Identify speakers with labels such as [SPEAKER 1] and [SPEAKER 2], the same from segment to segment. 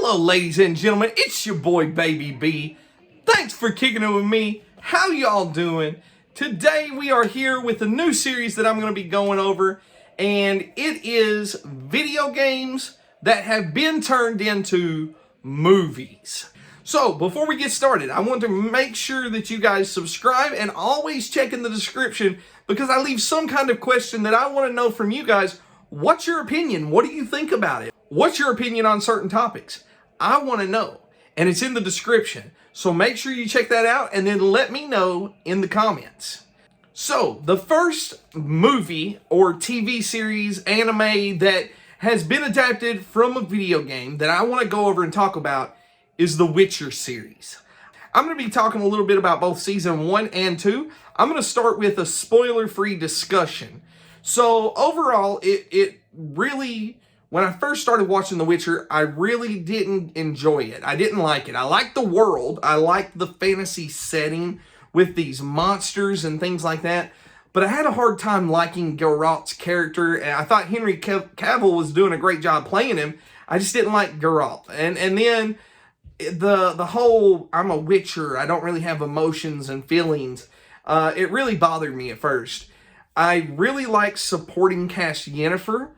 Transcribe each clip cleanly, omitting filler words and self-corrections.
[SPEAKER 1] Hello, ladies and gentlemen, it's your boy Baby B. Thanks for kicking it with me. How y'all doing? Today we are here with a new series that I'm going to be going over, and it is video games that have been turned into movies. So, before we get started, I want to make sure that you guys subscribe and always check in the description because I leave some kind of question that I want to know from you guys. What's your opinion? What do you think about it? What's your opinion on certain topics? I want to know, and it's in the description. So make sure you check that out and then let me know in the comments. So, the first movie or TV series, anime that has been adapted from a video game that I want to go over and talk about is the Witcher series. I'm going to be talking a little bit about both season 1 and 2. I'm going to start with a spoiler-free discussion. So, overall, it really, when I first started watching The Witcher, I really didn't enjoy it. I didn't like it. I liked the world. I liked the fantasy setting with these monsters and things like that. But I had a hard time liking Geralt's character, and I thought Henry Cavill was doing a great job playing him. I just didn't like Geralt. And then the whole, I'm a Witcher, I don't really have emotions and feelings, it really bothered me at first. I really like supporting cast Yennefer,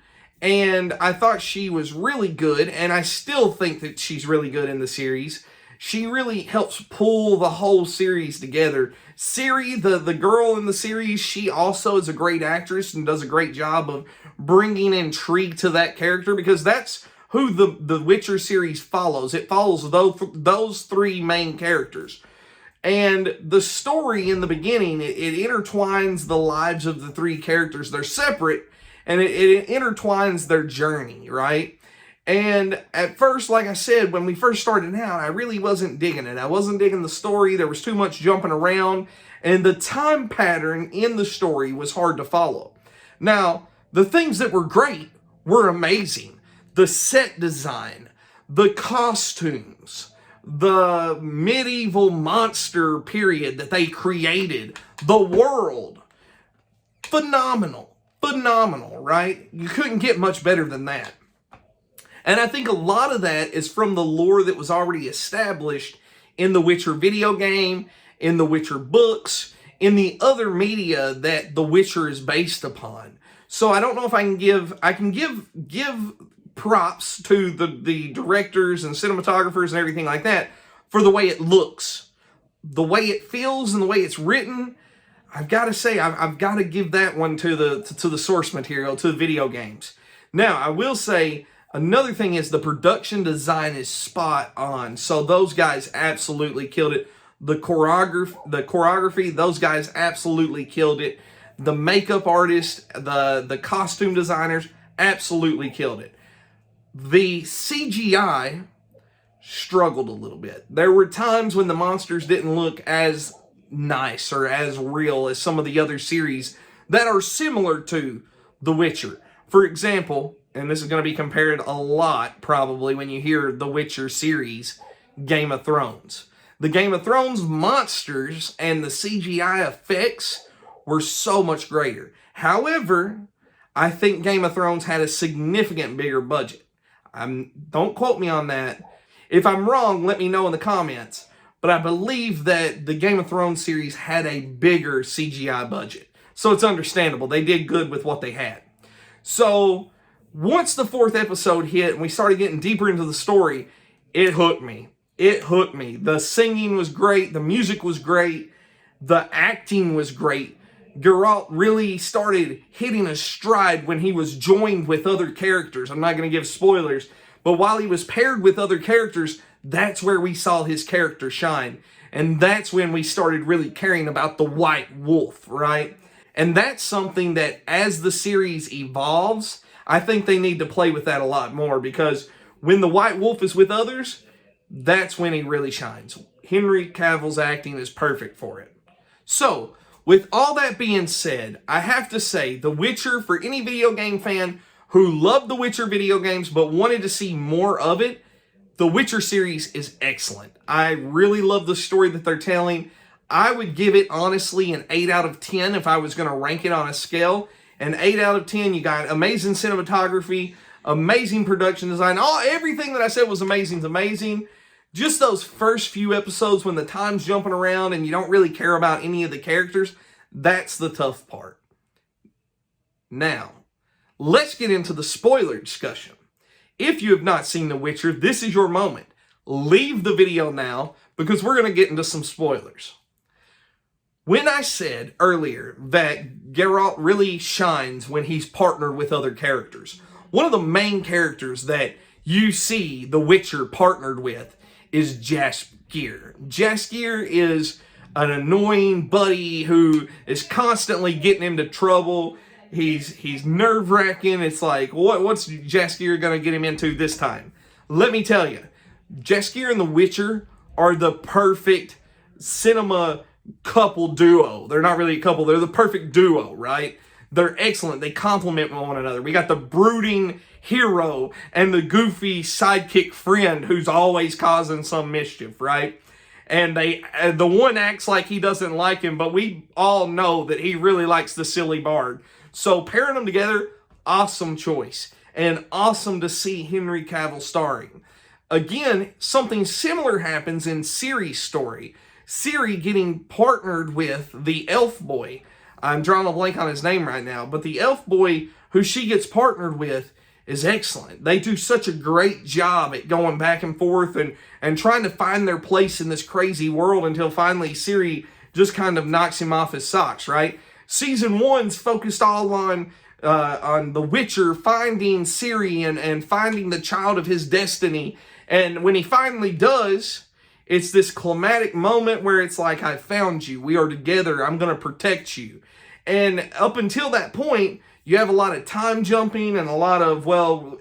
[SPEAKER 1] and I thought she was really good, and I still think that she's really good in the series. She really helps pull the whole series together. Ciri, the girl in the series, she also is a great actress and does a great job of bringing intrigue to that character, because that's who the Witcher series follows. It follows those three main characters. And the story in the beginning, it intertwines the lives of the three characters. They're separate, and it intertwines their journey, right? And at first, like I said, when we first started out, I really wasn't digging it. I wasn't digging the story. There was too much jumping around, and the time pattern in the story was hard to follow. Now, the things that were great were amazing. The set design, the costumes, the medieval monster period that they created, the world, phenomenal, right? You couldn't get much better than that. And I think a lot of that is from the lore that was already established in the Witcher video game, in the Witcher books, in the other media that the Witcher is based upon. So I don't know if I can give props to the directors and cinematographers and everything like that for the way it looks, the way it feels, and the way it's written. I've got to say, I've got to give that one to the source material, to the video games. Now, I will say another thing is the production design is spot on. So those guys absolutely killed it. The choreography, those guys absolutely killed it. The makeup artists, the costume designers absolutely killed it. The CGI struggled a little bit. There were times when the monsters didn't look as nice or as real as some of the other series that are similar to The Witcher. For example, and this is going to be compared a lot probably when you hear The Witcher series, Game of Thrones. The Game of Thrones monsters and the CGI effects were so much greater. However, I think Game of Thrones had a significant bigger budget. Don't quote me on that. If I'm wrong, let me know in the comments. But I believe that the Game of Thrones series had a bigger CGI budget. So it's understandable. They did good with what they had. So once the 4th episode hit and we started getting deeper into the story, it hooked me. It hooked me. The singing was great. The music was great. The acting was great. Geralt really started hitting a stride when he was joined with other characters. I'm not going to give spoilers, but while he was paired with other characters, that's where we saw his character shine. And that's when we started really caring about the White Wolf, right? And that's something that as the series evolves, I think they need to play with that a lot more, because when the White Wolf is with others, that's when he really shines. Henry Cavill's acting is perfect for it. So, with all that being said, I have to say, The Witcher, for any video game fan who loved The Witcher video games but wanted to see more of it, The Witcher series is excellent. I really love the story that they're telling. I would give it, honestly, an 8 out of 10 if I was going to rank it on a scale. An 8 out of 10, you got amazing cinematography, amazing production design. Everything that I said was amazing is amazing. Just those first few episodes when the time's jumping around and you don't really care about any of the characters, that's the tough part. Now, let's get into the spoiler discussion. If you have not seen The Witcher, this is your moment. Leave the video now because we're going to get into some spoilers. When I said earlier that Geralt really shines when he's partnered with other characters, one of the main characters that you see The Witcher partnered with is Jaskier. Jaskier is an annoying buddy who is constantly getting into trouble. He's nerve-wracking. It's like, what's Jaskier going to get him into this time? Let me tell you, Jaskier and The Witcher are the perfect cinema couple duo. They're not really a couple. They're the perfect duo, right? They're excellent. They complement one another. We got the brooding hero and the goofy sidekick friend who's always causing some mischief, right? And the one acts like he doesn't like him, but we all know that he really likes the silly bard. So pairing them together, awesome choice. And awesome to see Henry Cavill starring. Again, something similar happens in Ciri's story. Ciri getting partnered with the elf boy. I'm drawing a blank on his name right now, but the elf boy who she gets partnered with is excellent. They do such a great job at going back and forth and trying to find their place in this crazy world until finally Ciri just kind of knocks him off his socks, right? Season 1's focused all on The Witcher finding Ciri and finding the child of his destiny. And when he finally does, it's this climatic moment where it's like, I found you. We are together. I'm going to protect you. And up until that point, you have a lot of time jumping and a lot of,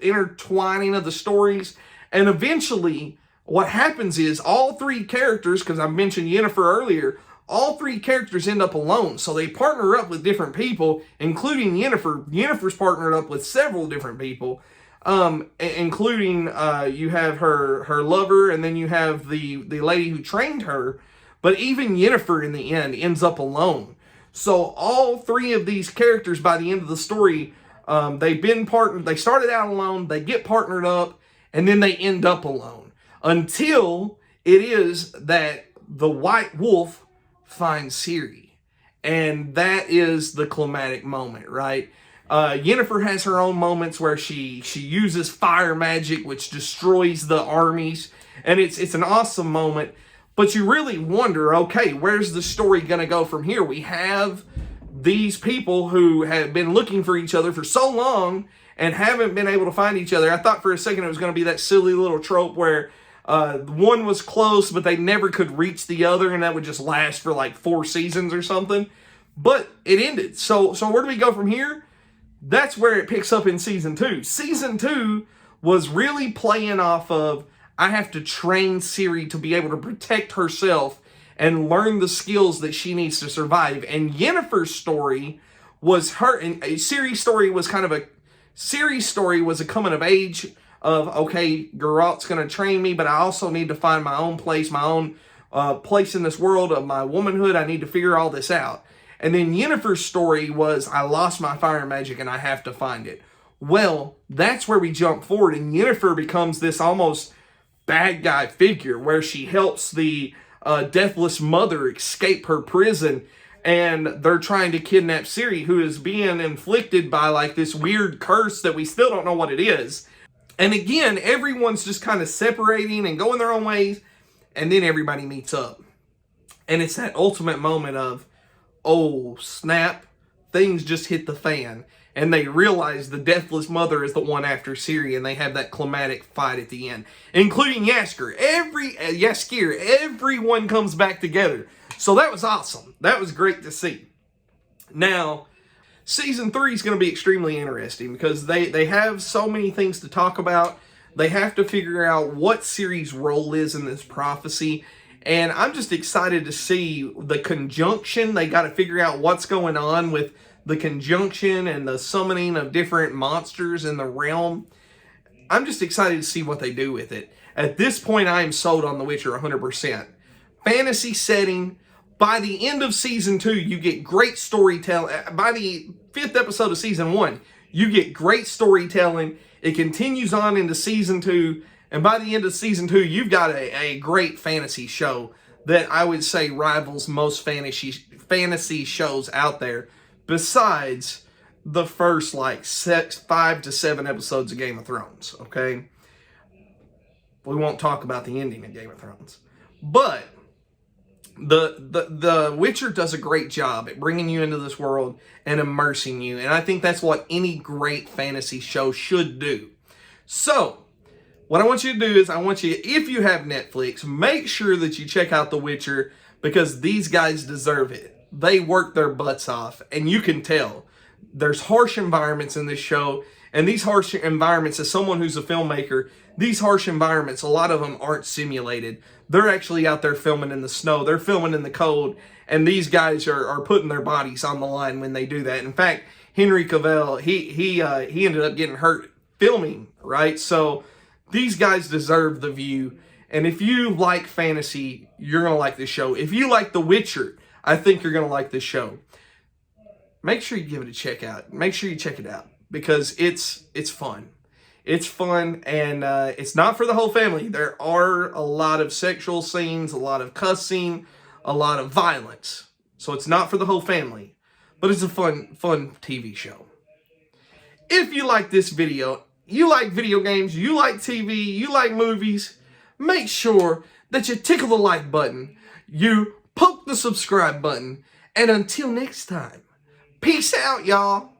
[SPEAKER 1] intertwining of the stories. And eventually, what happens is all three characters, because I mentioned Yennefer earlier, all three characters end up alone. So they partner up with different people, including Yennefer. Yennefer's partnered up with several different people, including you have her lover, and then you have the lady who trained her. But even Yennefer in the end ends up alone. So all three of these characters by the end of the story, they've been partnered. They started out alone, they get partnered up, and then they end up alone. Until it is that the White Wolf finds Ciri. And that is the climatic moment, right? Yennefer has her own moments where she uses fire magic, which destroys the armies. And it's an awesome moment. But you really wonder, okay, where's the story going to go from here? We have these people who have been looking for each other for so long and haven't been able to find each other. I thought for a second it was going to be that silly little trope where one was close, but they never could reach the other, and that would just last for like 4 seasons or something. But it ended. So where do we go from here? That's where it picks up in Season 2. Season 2 was really playing off of, I have to train Ciri to be able to protect herself and learn the skills that she needs to survive. And Yennefer's story was her, and Ciri's story was Ciri's story was a coming of age of, okay, Geralt's going to train me, but I also need to find my own place, my own place in this world of my womanhood. I need to figure all this out. And then Yennefer's story was, I lost my fire magic and I have to find it. Well, that's where we jump forward, and Yennefer becomes this almost bad guy figure where she helps the deathless mother escape her prison, and they're trying to kidnap Ciri, who is being inflicted by like this weird curse that we still don't know what it is. And again, everyone's just kind of separating and going their own ways, and then everybody meets up. And it's that ultimate moment of, oh snap, things just hit the fan. And they realize the deathless mother is the one after Ciri, and they have that climatic fight at the end, including Jaskier. Everyone comes back together. So that was awesome. That was great to see. Now, Season 3 is going to be extremely interesting because they have so many things to talk about. They have to figure out what Ciri's role is in this prophecy. And I'm just excited to see the conjunction. They got to figure out what's going on with the conjunction and the summoning of different monsters in the realm. I'm just excited to see what they do with it. At this point, I am sold on The Witcher 100%. Fantasy setting. By the end of Season 2, you get great storytelling. By the 5th episode of Season 1, you get great storytelling. It continues on into season 2, and by the end of season 2, you've got a great fantasy show that I would say rivals most fantasy shows out there, besides the first like 5 to 7 episodes of Game of Thrones, okay? We won't talk about the ending of Game of Thrones. But the Witcher does a great job at bringing you into this world and immersing you. And I think that's what any great fantasy show should do. So, what I want you to do is, if you have Netflix, make sure that you check out The Witcher, because these guys deserve it. They work their butts off, and you can tell. There's harsh environments in this show, and these harsh environments, as someone who's a filmmaker, these harsh environments, a lot of them aren't simulated. They're actually out there filming in the snow. They're filming in the cold, and these guys are putting their bodies on the line when they do that. In fact, Henry Cavill, he ended up getting hurt filming, right? So these guys deserve the view. And if you like fantasy, you're going to like this show. If you like The Witcher, I think you're going to like this show. Make sure you give it a check out. Make sure you check it out, because it's fun. It's fun, and it's not for the whole family. There are a lot of sexual scenes, a lot of cussing, a lot of violence. So it's not for the whole family, but it's a fun TV show. If you like this video, you like video games, you like TV, you like movies, make sure that you tickle the like button, you poke the subscribe button, and until next time, peace out, y'all.